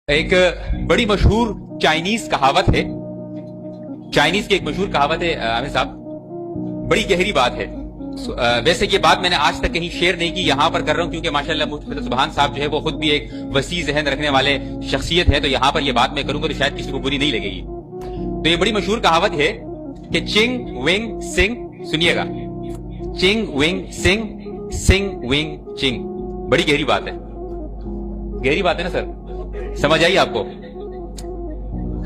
ایک बड़ी मशहूर चाइनीज कहावत है, चाइनीज की एक मशहूर कहावत है आमिर साहब, बड़ी गहरी बात है। वैसे ये बात मैंने आज तक कहीं शेयर नहीं की, यहाँ पर कर रहा हूँ क्योंकि माशाल्लाह मुफ्ती सुभान साहब जो है वो खुद भी एक वसी जहन रखने वाले शख्सियत है, तो यहाँ पर ये बात मैं करूंगा तो शायद किसी को बुरी नहीं लगेगी। तो ये बड़ी मशहूर कहावत है कि चिंग विंग सिंग, सुनिएगा, चिंग विंग सिंग सिंग विंग चिंग। बड़ी गहरी बात है, गहरी बात है ना सर, समझ आई आपको?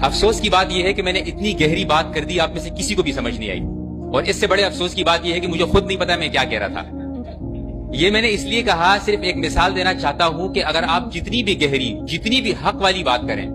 अफसोस की बात यह है कि मैंने इतनी गहरी बात कर दी, आप में से किसी को भी समझ नहीं आई। और इससे बड़े अफसोस की बात यह है कि मुझे खुद नहीं पता मैं क्या कह रहा था। ये मैंने इसलिए कहा, सिर्फ एक मिसाल देना चाहता हूं कि अगर आप जितनी भी गहरी, जितनी भी हक वाली बात करें,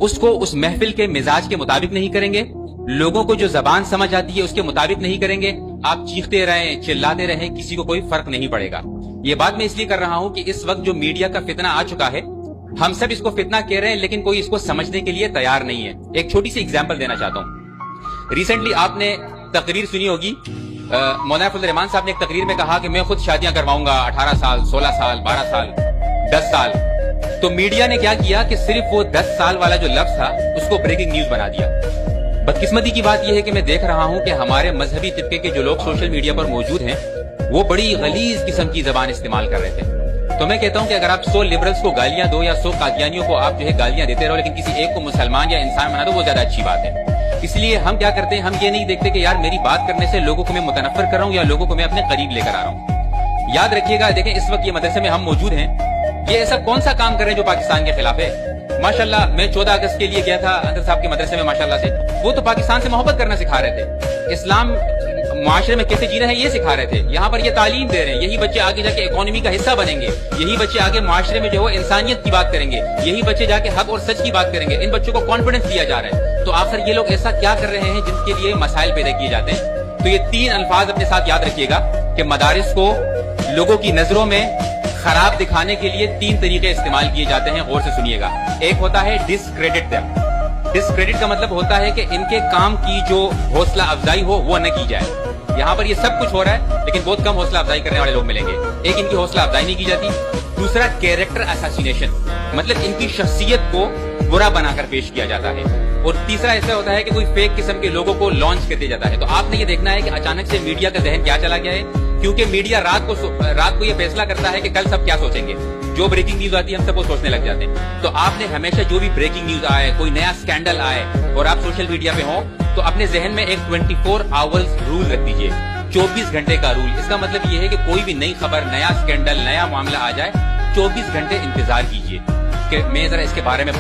उसको उस महफिल के मिजाज के मुताबिक नहीं करेंगे, लोगों को जो जबान समझ आती है उसके मुताबिक नहीं करेंगे, आप चीखते रहें, चिल्लाते रहें, किसी को कोई फर्क नहीं पड़ेगा। ये बात मैं इसलिए कर रहा हूं कि इस वक्त जो मीडिया का फितना आ चुका है, हम सब इसको फितना कह रहे हैं लेकिन कोई इसको समझने के लिए तैयार नहीं है। एक छोटी सी एग्जांपल देना चाहता हूं। रिसेंटली आपने तकरीर सुनी होगी, मौलाना फजल रहमान साहब ने एक तकरीर में कहा कि मैं खुद शादियां करवाऊंगा, 18 साल 16 साल 12 साल 10 साल। तो मीडिया ने क्या किया कि सिर्फ वो 10 साल वाला जो लफ्ज था उसको ब्रेकिंग न्यूज बना दिया। बदकिस्मती की बात यह है कि मैं देख रहा हूं कि हमारे मजहबी तबके के जो लोग सोशल मीडिया पर मौजूद हैं वो बड़ी गलीज किस्म की जबान इस्तेमाल कर रहे थे। तो मैं कहता हूं कि अगर आप 100 लिबरल्स को गालियां दो या 100 कादियानियों को आप जो है गालियां देते रहो, लेकिन किसी एक को मुसलमान या इंसान बना दो, वो ज्यादा अच्छी बात है। इसलिए हम क्या करते हैं, हम ये नहीं देखते कि यार मेरी बात करने से लोगों को मैं मुतनफ्फर कर रहा हूं या लोगों को मैं अपने करीब लेकर आ रहा हूं। याद रखिएगा, देखें इस वक्त ये मदरसे में हम मौजूद हैं, ये ऐसा कौन सा काम कर रहे हैं जो पाकिस्तान के खिलाफ है। माशाल्लाह मैं 14 अगस्त के लिए गया था अंदर साहब के मदरसे में, माशाल्लाह से वो तो पाकिस्तान से मोहब्बत करना सिखा रहे थे, इस्लाम माशरे में कैसे जीना है ये सिखा रहे थे। यहाँ पर ये तालीम दे रहे हैं, यही बच्चे आगे जाके इकोनॉमी का हिस्सा बनेंगे, यही बच्चे आगे माशरे में जो है इंसानियत की बात करेंगे, यही बच्चे जाके हक और सच की बात करेंगे। इन बच्चों को कॉन्फिडेंस दिया जा रहा है। तो आखिर ये लोग ऐसा क्या कर रहे हैं जिनके लिए मसाइल पैदा किए जाते हैं? तो ये 3 अल्फाज अपने साथ याद रखिएगा कि मदारिस को लोगों की नजरों में खराब दिखाने के लिए 3 तरीके इस्तेमाल किए जाते हैं। गौर से सुनिएगा। एक होता है डिसक्रेडिट देम। डिसक्रेडिट का मतलब होता है कि इनके काम की जो हौसला अफजाई हो वो न की जाए। यहाँ पर ये सब कुछ हो रहा है लेकिन बहुत कम हौसला अफजाई करने वाले लोग मिलेंगे। एक, इनकी हौसला अफजाई नहीं की जाती। दूसरा, कैरेक्टर असैसिनेशन, मतलब इनकी शख्सियत को बुरा बनाकर पेश किया जाता है। और तीसरा ऐसा होता है कि कोई फेक किस्म के लोगों को लॉन्च कर दिया जाता है। तो आपने ये देखना है कि अचानक से मीडिया का जहन क्या चला गया है, क्योंकि मीडिया रात को ये फैसला करता है कि कल सब क्या सोचेंगे। जो ब्रेकिंग न्यूज आती है हम सब वो सोचने लग जाते हैं। तो आपने हमेशा जो भी ब्रेकिंग न्यूज आए, कोई नया स्कैंडल आए और आप सोशल मीडिया पे हो, तो अपने जहन में एक 24 आवर्स रूल रख दीजिए, 24 घंटे का रूल। इसका मतलब ये है कि कोई भी नई खबर, नया स्कैंडल, नया मामला आ जाए, 24 घंटे इंतजार कीजिए कि मैं जरा इसके बारे में